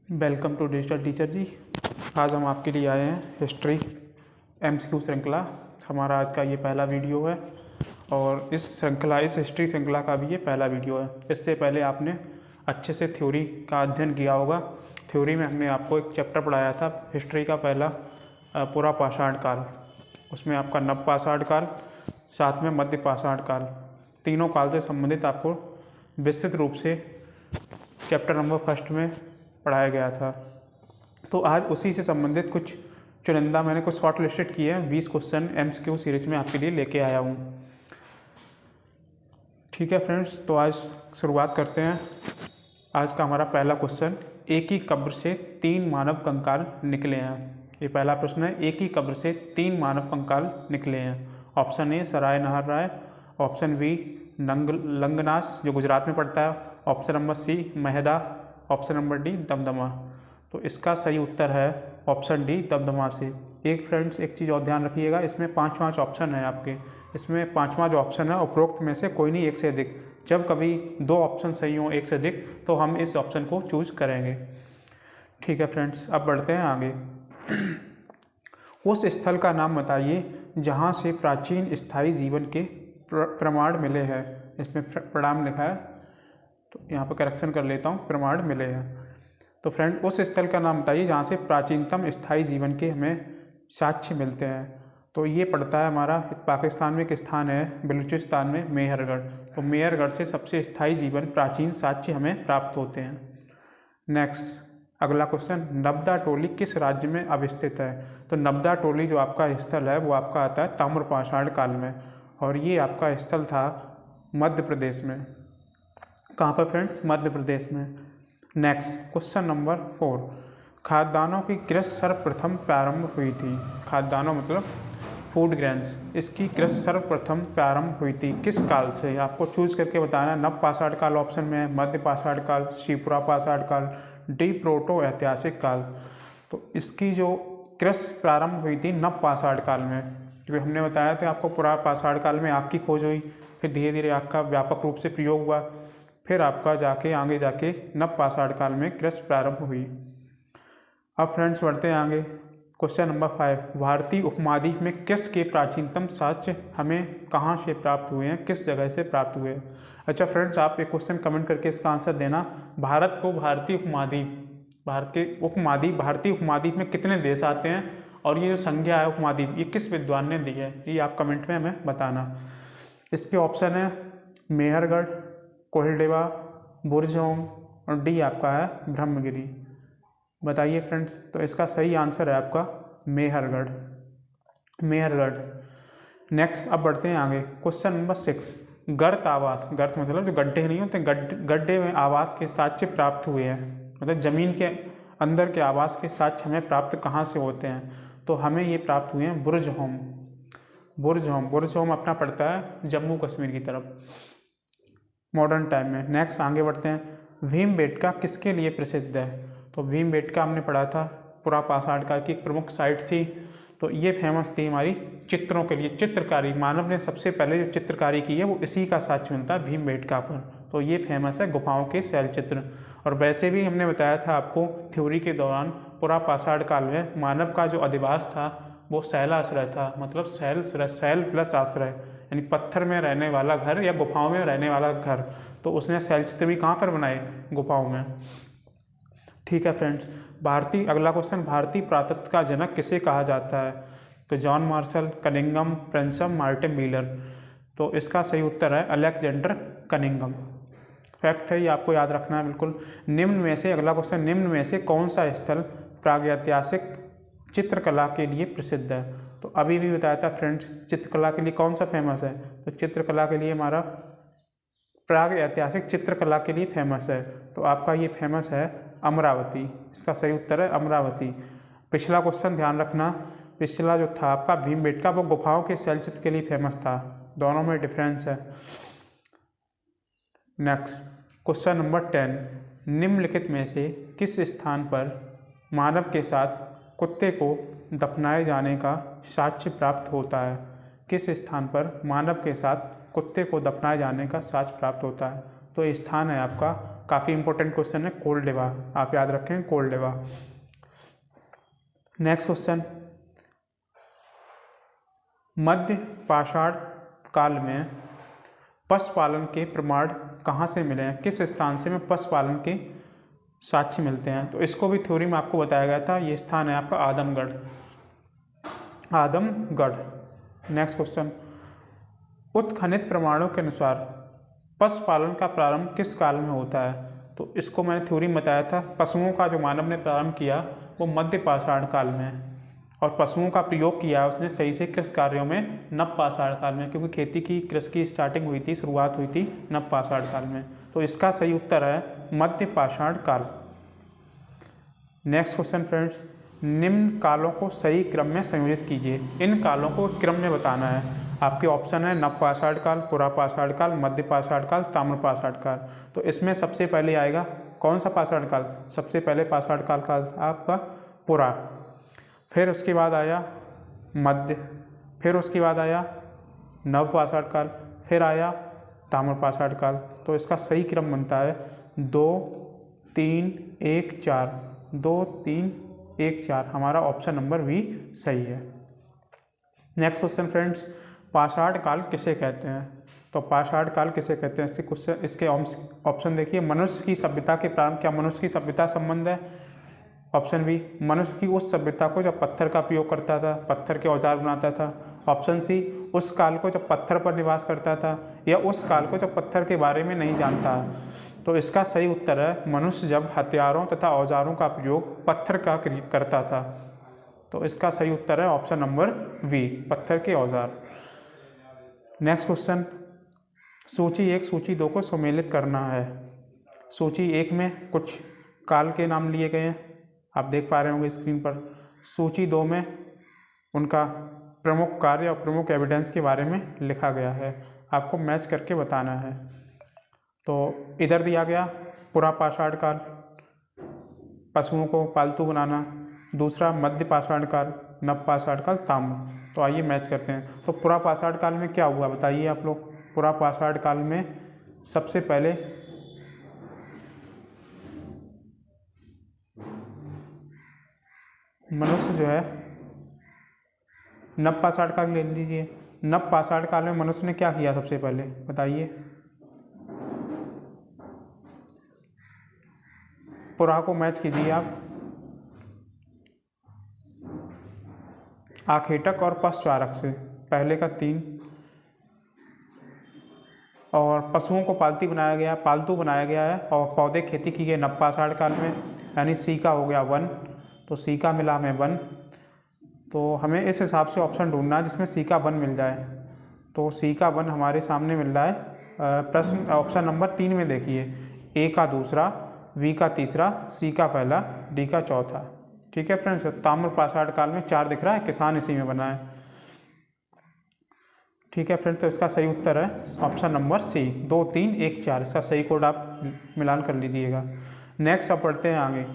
Welcome to digital teacher जी। आज हम आपके लिए आए हैं हिस्ट्री MCQ श्रृंखला। हमारा आज का ये पहला वीडियो है और इस हिस्ट्री श्रृंखला का भी ये पहला वीडियो है। इससे पहले आपने अच्छे से थ्योरी का अध्ययन किया होगा। थ्योरी में हमने आपको एक चैप्टर पढ़ाया था हिस्ट्री का पहला पूरा पाषाण काल। उसमें आपका नव पाषाण काल, साथ में मध्य पाषाण काल, तीनों काल से संबंधित आपको विस्तृत रूप से चैप्टर नंबर 1 में पढ़ाया गया था। तो आज उसी से संबंधित कुछ चुनिंदा मैंने कुछ शॉर्ट लिस्टेड किए हैं 20 क्वेश्चन MCQ सीरीज में आपके लिए लेके आया हूँ। ठीक है फ्रेंड्स, तो आज शुरुआत करते हैं। आज का हमारा पहला क्वेश्चन, एक ही कब्र से 3 मानव कंकाल निकले हैं। ये पहला प्रश्न है, एक ही कब्र से 3 मानव कंकाल निकले हैं। ऑप्शन ए सराय नहर राय, ऑप्शन बी लंगनास जो गुजरात में पड़ता है, option number C Mahda, option number D Damdama. तो इसका सही उत्तर है ऑप्शन डी दमदमा से। एक चीज़ और ध्यान रखिएगा, इसमें 5 ऑप्शन है आपके। इसमें 5वां जो ऑप्शन है उपरोक्त में से कोई नहीं, एक से अधिक। जब कभी 2 ऑप्शन सही हों एक से अधिक तो हम इस ऑप्शन को चूज करेंगे। ठीक है फ्रेंड्स, अब बढ़ते हैं आगे। उस स्थल का नाम बताइए जहाँ से प्राचीन स्थायी जीवन के प्रमाण मिले हैं। इसमें प्रणाम लिखा है तो यहाँ पर करेक्शन कर लेता हूँ, प्रमाण मिले हैं। तो फ्रेंड, उस स्थल का नाम बताइए जहाँ से प्राचीनतम स्थायी जीवन के हमें साक्ष्य मिलते हैं। तो ये पड़ता है हमारा पाकिस्तान में एक स्थान है बलूचिस्तान में मेहरगढ़। तो मेहरगढ़ से सबसे स्थायी जीवन प्राचीन साक्ष्य हमें प्राप्त होते हैं। नेक्स्ट अगला क्वेश्चन, नब्दा टोली किस राज्य में अवस्थित है। तो नब्दा टोली जो आपका स्थल है वो आपका आता है ताम्रपाषाण काल में, और ये आपका स्थल था मध्य प्रदेश में। कहाँ पर फ्रेंड्स? मध्य प्रदेश में। नेक्स्ट क्वेश्चन नंबर 4, खाद्यान्नों की कृषि सर्वप्रथम प्रारंभ हुई थी। खाद्यान्नों मतलब फूड ग्रेन्स, इसकी कृषि सर्वप्रथम प्रारंभ हुई थी किस काल से? आपको चूज करके बताना। नव पाषाण काल ऑप्शन में है, मध्य पाषाण काल, शिवपुरा पाषाण काल, डी प्रोटो ऐतिहासिक काल। तो इसकी जो कृषि प्रारंभ हुई थी नव पाषाण काल में, क्योंकि हमने बताया था आपको पुरा पाषाण काल में आग की खोज हुई, फिर धीरे धीरे आग का व्यापक रूप से प्रयोग हुआ, फिर आपका आगे जाके नव पाषाण काल में कृषि प्रारंभ हुई। अब फ्रेंड्स बढ़ते हैं आगे। क्वेश्चन नंबर 5, भारतीय उपमहाद्वीप में किस के प्राचीनतम साक्ष्य हमें कहाँ से प्राप्त हुए हैं, किस जगह से प्राप्त हुए हैं? अच्छा फ्रेंड्स, आप एक क्वेश्चन कमेंट करके इसका आंसर देना। भारत को भारतीय उपमहाद्वीप में कितने देश आते हैं, और ये जो संज्ञा है उपमहाद्वीप ये किस विद्वान ने दी है, ये आप कमेंट में हमें बताना। इसके ऑप्शन है मेहरगढ़, कोल्डेवा, बुर्जहोम, और डी आपका है ब्रह्मगिरी। बताइए फ्रेंड्स। तो इसका सही आंसर है आपका मेहरगढ़। नेक्स्ट अब बढ़ते हैं आगे। क्वेश्चन नंबर 6, गर्त आवास, गर्त मतलब जो गड्ढे नहीं होते, गड्ढे में आवास के साक्ष्य प्राप्त हुए हैं, मतलब जमीन के अंदर के आवास के साक्ष्य हमें प्राप्त कहाँ से होते हैं? तो हमें ये प्राप्त हुए हैं बुर्जहोम अपना पड़ता है जम्मू कश्मीर की तरफ मॉडर्न टाइम में। नेक्स्ट आगे बढ़ते हैं। भीमबेटका किसके लिए प्रसिद्ध है? तो भीमबेटका हमने पढ़ा था पुरा पाषाण काल की एक प्रमुख साइट थी। तो ये फेमस थी हमारी चित्रों के लिए, चित्रकारी। मानव ने सबसे पहले जो चित्रकारी की है वो इसी का साक्ष्य मिलता है भीमबेटका पर। तो ये फेमस है गुफाओं के शैल चित्र। और वैसे भी हमने बताया था आपको थ्योरी के दौरान, पुरा पाषाण काल में मानव का जो अधिवास था वो शैलाश्रय था, मतलब शैल प्लस आश्रय, यानी पत्थर में रहने वाला घर या गुफाओं में रहने वाला घर। तो उसने शैल चित्र भी कहाँ पर बनाए? गुफाओं में। ठीक है फ्रेंड्स, अगला क्वेश्चन, भारतीय पुरातत्व का जनक किसे कहा जाता है? तो John Marshall, Cunningham, Prinsep, Martin Wheeler. तो इसका सही उत्तर है अलेक्जेंडर कनिंघम। फैक्ट है, ये आपको याद रखना है बिल्कुल। अगला क्वेश्चन, निम्न में से कौन सा स्थल प्रागैतिहासिक चित्रकला के लिए प्रसिद्ध है? तो अभी भी बताया था फ्रेंड्स, चित्रकला के लिए कौन सा फेमस है? तो चित्रकला के लिए हमारा प्राग ऐतिहासिक चित्रकला के लिए फेमस है। तो आपका ये फेमस है अमरावती। इसका सही उत्तर है अमरावती। पिछला क्वेश्चन ध्यान रखना, पिछला जो था आपका भीमबेटका वो गुफाओं के शैल चित्र के लिए फेमस था, दोनों में डिफरेंस है। नेक्स्ट क्वेश्चन नंबर 10, निम्नलिखित में से किस स्थान पर मानव के साथ कुत्ते को दफनाए जाने का साक्ष्य प्राप्त होता है? किस स्थान पर मानव के साथ कुत्ते को दफनाए जाने का साक्ष्य प्राप्त होता है? तो स्थान है आपका काफ़ी इंपॉर्टेंट क्वेश्चन है, कोल्डिवा, आप याद रखें कोल्डिवा। नेक्स्ट क्वेश्चन, मध्य पाषाण काल में पशुपालन के प्रमाण कहाँ से मिले हैं, किस स्थान से में पशुपालन के साक्ष्य मिलते हैं। तो इसको भी थ्योरी में आपको बताया गया था, ये स्थान है आपका आदमगढ़, आदमगढ़। नेक्स्ट क्वेश्चन, उत्खनित प्रमाणों के अनुसार पशुपालन का प्रारंभ किस काल में होता है। तो इसको मैंने थ्योरी में बताया था, पशुओं का जो मानव ने प्रारंभ किया वो मध्य पाषाण काल में, और पशुओं का प्रयोग किया उसने सही से कृषि कार्यों में नव पाषाण काल में, क्योंकि खेती की कृषि की स्टार्टिंग हुई थी, शुरुआत हुई थी नव पाषाण काल में। तो इसका सही उत्तर है मध्य पाषाण काल। नेक्स्ट क्वेश्चन फ्रेंड्स, निम्न कालों को सही क्रम में संयोजित कीजिए। इन कालों को क्रम में बताना है। आपके ऑप्शन है नव पाषाण काल, पुरा पाषाण काल, मध्य पाषाण काल, ताम्र पाषाण काल। तो इसमें सबसे पहले आएगा कौन सा पाषाण काल, सबसे पहले पाषाण काल का आपका पुरा, फिर उसके बाद आया मध्य, फिर उसके बाद आया नव पाषाण काल, फिर आया ताम्र पाषाण काल। तो इसका सही क्रम बनता है 2 3 1 4, 2 3 1 4। हमारा ऑप्शन नंबर भी सही है। नेक्स्ट क्वेश्चन फ्रेंड्स, पाषाण काल किसे कहते हैं। तो पाषाण काल किसे कहते हैं, इसके क्वेश्चन, इसके ऑप्शन देखिए, मनुष्य की सभ्यता के प्रारंभ, क्या मनुष्य की सभ्यता संबंध है। ऑप्शन बी, मनुष्य की उस सभ्यता को जब पत्थर का प्रयोग करता था, पत्थर के औजार बनाता था। ऑप्शन सी, उस काल को जब पत्थर पर निवास करता था, या उस काल को जब पत्थर के बारे में नहीं जानता। तो इसका सही उत्तर है मनुष्य जब हथियारों तथा औजारों का प्रयोग पत्थर का करता था। तो इसका सही उत्तर है ऑप्शन नंबर बी, पत्थर के औजार। नेक्स्ट क्वेश्चन, सूची 1 सूची 2 को सम्मिलित करना है। सूची 1 में कुछ काल के नाम लिए गए हैं, आप देख पा रहे होंगे स्क्रीन पर। सूची 2 में उनका प्रमुख कार्य और प्रमुख एविडेंस के बारे में लिखा गया है, आपको मैच करके बताना है। तो इधर दिया गया पुरा पाषाण काल, पशुओं को पालतू बनाना, दूसरा मध्य पाषाण काल, नव पाषाण काल, ताम्र। तो आइए मैच करते हैं। तो पुरा पाषाण काल में क्या हुआ बताइए आप लोग। पुरा पाषाण काल में सबसे पहले मनुष्य जो है, नव पाषाण काल ले लीजिए, नव पाषाण काल में मनुष्य ने क्या किया सबसे पहले बताइए। पुरा को मैच कीजिए आप। आखेटक और पशुचारक से, पहले का 3, और पशुओं को पालतू बनाया गया है, और पौधे खेती की गई नव पाषाण काल में, यानी सी का हो गया 1। तो सी का मिला हमें 1, तो हमें इस हिसाब से ऑप्शन ढूंढना है जिसमें सी का 1 मिल जाए। तो सी का 1 हमारे सामने मिल रहा है प्रश्न ऑप्शन नंबर 3 में देखिए, ए का दूसरा, वी का तीसरा, सी का पहला, डी का चौथा। ठीक है फ्रेंड्स, ताम्र पाषाण काल में 4 दिख रहा है, किसान इसी में बना है। ठीक है फ्रेंड्स, तो इसका सही उत्तर है ऑप्शन नंबर सी, 2 3 1 4। इसका सही कोड आप मिलान कर लीजिएगा। नेक्स्ट अब पढ़ते हैं आगे।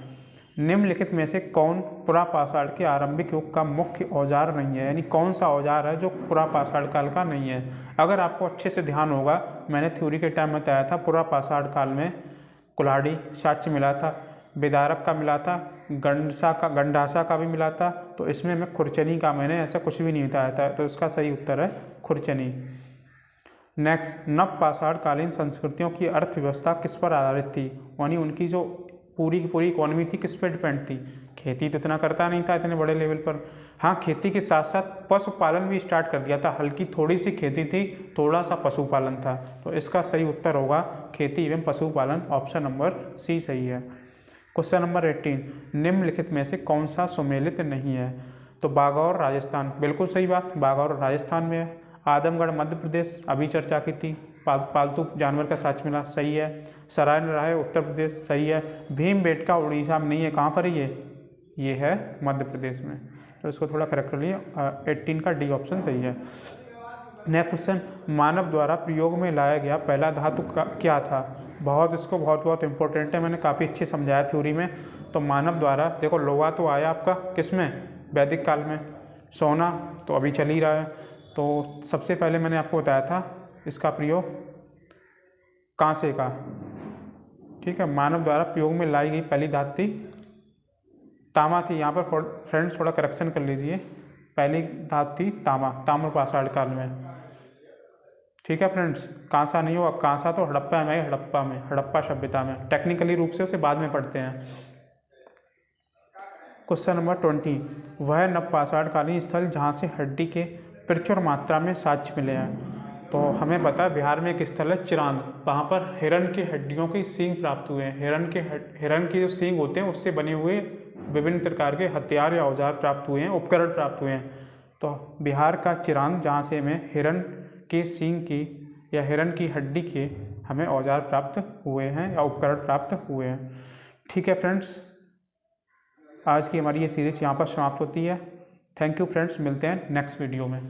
निम्नलिखित में से कौन पुरा पाषाण के आरंभिक युग का मुख्य औजार नहीं है, यानी कौन सा औजार है जो पुरा पाषाण काल का नहीं है। अगर आपको अच्छे से ध्यान होगा, मैंने थ्योरी के टाइम में बताया था पुरा पाषाण काल में कुल्हाड़ी साक्ष्य मिला था, विदारक का मिला था, गंडासा का भी मिला था। तो इसमें मैं खुरचनी का मैंने ऐसा कुछ भी नहीं बताया था, तो इसका सही उत्तर है खुरचनी। नेक्स्ट, नव पाषाण कालीन संस्कृतियों की अर्थव्यवस्था किस पर आधारित थी, यानी उनकी जो पूरी की पूरी इकोनॉमी थी किस पर डिपेंड थी। खेती तो इतना करता नहीं था इतने बड़े लेवल पर, हाँ खेती के साथ साथ पशुपालन भी स्टार्ट कर दिया था। हल्की थोड़ी सी खेती थी, थोड़ा सा पशुपालन था। तो इसका सही उत्तर होगा खेती एवं पशुपालन, ऑप्शन नंबर सी सही है। क्वेश्चन नंबर 18, निम्नलिखित में से कौन सा सुमेलित नहीं है। तो बागौर राजस्थान, बिल्कुल सही बात, बागौर राजस्थान में है। आदमगढ़ मध्य प्रदेश, अभी चर्चा की थी, पालतू जानवर का साक्ष्य मिला, सही है। सराय राय उत्तर प्रदेश, सही है। भीमबेटका उड़ीसा में नहीं है, कहाँ पर है ये है मध्य प्रदेश में। तो इसको थोड़ा करेक्ट कर लिए, 18 का डी ऑप्शन सही है। नेक्स्ट क्वेश्चन, मानव द्वारा प्रयोग में लाया गया पहला धातु क्या था। बहुत इंपॉर्टेंट है, मैंने काफ़ी अच्छे समझाया थ्योरी में। तो मानव द्वारा देखो, लोहा तो आया आपका किस में, वैदिक काल में। सोना तो अभी चल ही रहा है। तो सबसे पहले मैंने आपको बताया था इसका प्रयोग कांसे का, ठीक है। मानव द्वारा प्रयोग में लाई गई पहली धातु थी तांबा थी। यहाँ पर फ्रेंड्स थोड़ा करेक्शन कर लीजिए, पहली धातु थी तांबा, ताम्र पाषाण काल में। ठीक है फ्रेंड्स, कांसा नहीं हुआ, कांसा तो हड़प्पा सभ्यता में, टेक्निकली रूप से उसे बाद में पढ़ते हैं। क्वेश्चन नंबर 20, वह नवपाषाण कालीन स्थल जहाँ से हड्डी के प्रचुर मात्रा में साक्ष्य मिले हैं। तो हमें पता है बिहार में एक स्थल है चिरांद, वहाँ पर हिरण की हड्डियों के सींग प्राप्त हुए हैं। हिरण के जो सींग होते हैं उससे बने हुए विभिन्न प्रकार के हथियार या औजार प्राप्त हुए हैं, उपकरण प्राप्त हुए हैं। तो बिहार का चिरांद, जहाँ से हमें हिरण के सींग की या हिरण की हड्डी के हमें औजार प्राप्त हुए हैं या उपकरण प्राप्त हुए हैं। ठीक है फ्रेंड्स, आज की हमारी ये सीरीज यहाँ पर समाप्त होती है। थैंक यू फ्रेंड्स, मिलते हैं नेक्स्ट वीडियो में।